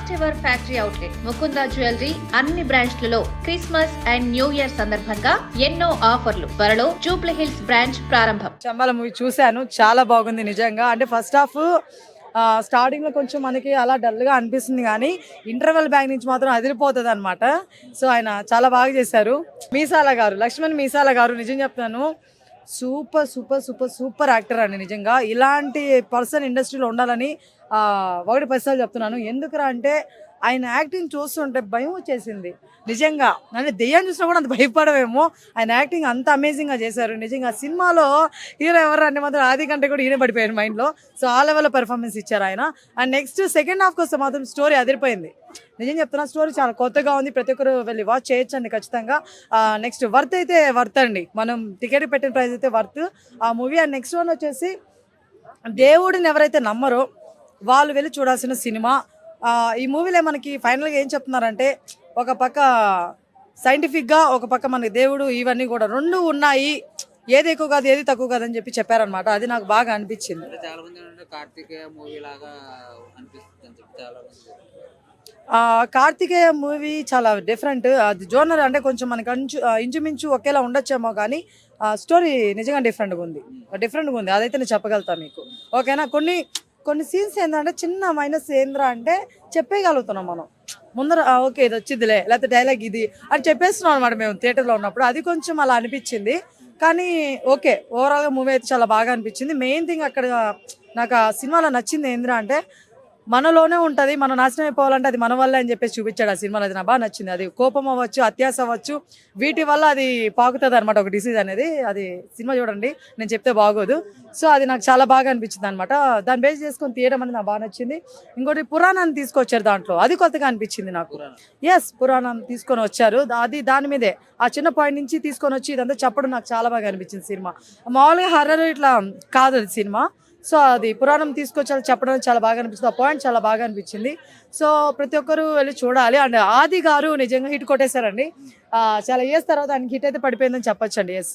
First ever factory outlet Mukunda jewellery అన్ని బ్రాంచ్లలో Christmas and new year సందర్భంగా ఎన్నో ఆఫర్లు. త్వరలో జూబ్లీ హిల్స్ బ్రాంచ్ ప్రారంభం. చంబాల మూవీ చూశాను, చాలా బాగుంది నిజంగా. అంటే ఫస్ట్ హాఫ్ స్టార్టింగ్ లో కొంచెం మనకి అలా డల్ గా అనిపిస్తుంది, కానీ ఇంటర్వెల్ బ్యాక్ నుంచి మాత్రం అదిరిపోతుంది అనమాట. సో ఆయన చాలా బాగా చేశారు. మీసాల గారు, లక్ష్మణ్ మీసాల గారు, నిజం చెప్తాను, super super super super actor అండి. నిజంగా ఇలాంటి పర్సన్ ఇండస్ట్రీలో ఉండాలని 1 చెప్తున్నాను. ఎందుకురా అంటే ఆయన యాక్టింగ్ చూస్తుంటే భయం వచ్చేసింది నిజంగా. అంటే దెయ్యం చూసినా కూడా అంత భయపడవేమో, ఆయన యాక్టింగ్ అంత అమేజింగ్గా చేశారు నిజంగా. సినిమాలో హీరో ఎవరు అంటే మాత్రం ఆది కంటే కూడా ఈయన పడిపోయారు మైండ్లో. సో ఆ లెవెల్లో పెర్ఫార్మెన్స్ ఇచ్చారు ఆయన. అండ్ నెక్స్ట్ సెకండ్ హాఫ్కి వస్తే మాత్రం స్టోరీ అదిరిపోయింది. నిజం చెప్తున్నా, స్టోరీ చాలా కొత్తగా ఉంది. ప్రతి ఒక్కరు వెళ్ళి వాచ్ చేయొచ్చండి ఖచ్చితంగా. నెక్స్ట్ వర్త్ అయితే వర్త్ అండి, మనం టికెట్ పెట్టిన ప్రైస్ అయితే వర్త్ ఆ మూవీ. అండ్ నెక్స్ట్ వన్ వచ్చేసి దేవుడిని ఎవరైతే నమ్మరో వాళ్ళు వెళ్ళి చూడాల్సిన సినిమా. ఈ మూవీలో మనకి ఫైనల్గా ఏం చెప్తున్నారంటే, ఒక పక్క సైంటిఫిక్గా, ఒక పక్క మనకి దేవుడు ఇవన్నీ కూడా రెండు ఉన్నాయి, ఏది ఎక్కువ కాదు ఏది తక్కువ కాదు అని చెప్పి చెప్పారనమాట. అది నాకు బాగా అనిపించింది. కార్తికేయ మూవీ చాలా డిఫరెంట్. అది జోనర్ అంటే కొంచెం మనకి ఇంచుమించు ఒకేలా ఉండొచ్చేమో, కానీ స్టోరీ నిజంగా డిఫరెంట్గా ఉంది. అదైతే నేను చెప్పగలుగుతాను మీకు. ఓకేనా. కొన్ని సీన్స్ ఏంటంటే చిన్న మైనస్ ఏంద్రా అంటే చెప్పేయగలుగుతున్నాం మనం ముందర, ఓకే ఇది వచ్చిందిలే, లేకపోతే డైలాగ్ ఇది అని చెప్పేస్తున్నాం అనమాట మేము థియేటర్లో ఉన్నప్పుడు. అది కొంచెం అలా అనిపించింది, కానీ ఓకే, ఓవరాల్గా మూవీ అయితే చాలా బాగా అనిపించింది. మెయిన్ థింగ్ అక్కడ నాకు ఆ సినిమాలో నచ్చింది ఏంద్రా అంటే, మనలోనే ఉంటుంది, మనం నాశనం అయిపోవాలంటే అది మన వల్ల అని చెప్పేసి చూపించాడు ఆ సినిమాలో. అది నాకు బాగా నచ్చింది. అది కోపం అవ్వచ్చు, అత్యాస అవ్వచ్చు, వీటి వల్ల అది పాకుతుంది అనమాట, ఒక డిసీజ్ అనేది. అది సినిమా చూడండి, నేను చెప్తే బాగోదు. సో అది నాకు చాలా బాగా అనిపించింది అనమాట. దాన్ని బేస్ చేసుకొని తీయడం అనేది నాకు బాగా నచ్చింది. ఇంకోటి పురాణాన్ని తీసుకొచ్చారు దాంట్లో, అది కొత్తగా అనిపించింది నాకు. ఎస్, పురాణం తీసుకొని వచ్చారు, అది దాని మీదే ఆ చిన్న పాయింట్ నుంచి తీసుకొని వచ్చి ఇదంతా చెప్పడం నాకు చాలా బాగా అనిపించింది సినిమా. మామూలుగా హర్రర్ ఇట్లా కాదు అది సినిమా. సో అది పురాణం తీసుకొచ్చి చెప్పడం చాలా బాగా అనిపిస్తుంది. ఆ పాయింట్ చాలా బాగా అనిపించింది. సో ప్రతి ఒక్కరు వెళ్ళి చూడాలి. అండ్ ఆది గారు నిజంగా హిట్ కొట్టేశారండి. చాలా ఇయర్స్ తర్వాత ఆయనకి హిట్ అయితే పడిపోయిందని చెప్పొచ్చండి. ఎస్,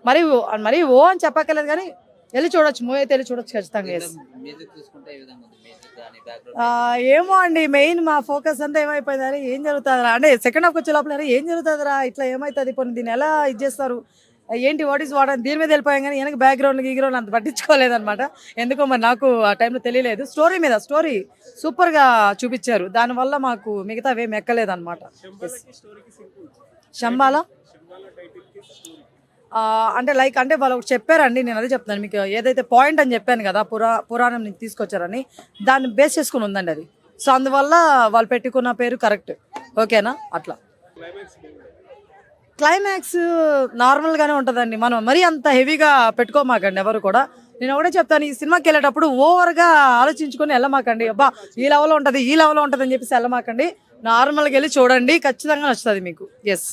మరి ఓ అని చెప్పక్కర్లేదు, కానీ వెళ్ళి చూడొచ్చు, మూవీ అయితే వెళ్ళి చూడొచ్చు ఖచ్చితంగా. ఎస్, ఏమో అండి, మెయిన్ మా ఫోకస్ అంతా ఏమైపోయిందని, ఏం జరుగుతుందిరా అంటే సెకండ్ హాఫ్కి వచ్చే లోపల ఏం జరుగుతుందిరా, ఇట్లా ఏమవుతుంది, కొన్ని దీన్ని ఎలా ఇది చేస్తారు, ఏంటి వాట్ అని దీని మీద వెళ్ళిపోయాం, కానీ వెనక బ్యాక్గ్రౌండ్ అంత పట్టించుకోలేదన్నమాట. ఎందుకో మరి నాకు ఆ టైంలో తెలియలేదు. స్టోరీ సూపర్గా చూపించారు, దానివల్ల మాకు మిగతా ఏం ఎక్కలేదన్నమాట. శంబాల అంటే అంటే వాళ్ళు చెప్పారండి, నేను అదే చెప్తాను మీకు. ఏదైతే పాయింట్ అని చెప్పాను కదా, పురాణం నుంచి తీసుకొచ్చారని, దాన్ని బేస్ చేసుకుని ఉందండి అది. సో అందువల్ల వాళ్ళు పెట్టుకున్న పేరు కరెక్ట్. ఓకేనా. అట్లా క్లైమాక్స్ నార్మల్గానే ఉంటుందండి, మనం మరీ అంత హెవీగా పెట్టుకోమాకండి ఎవరు కూడా. నేను ఒకటే చెప్తాను, ఈ సినిమాకి వెళ్ళేటప్పుడు ఓవర్గా ఆలోచించుకొని వెళ్ళమాకండి. అబ్బా ఈ లెవెల్లో ఉంటుంది అని చెప్పేసి వెళ్ళమాకండి. నార్మల్గా వెళ్ళి చూడండి, ఖచ్చితంగా నచ్చుతుంది మీకు. ఎస్.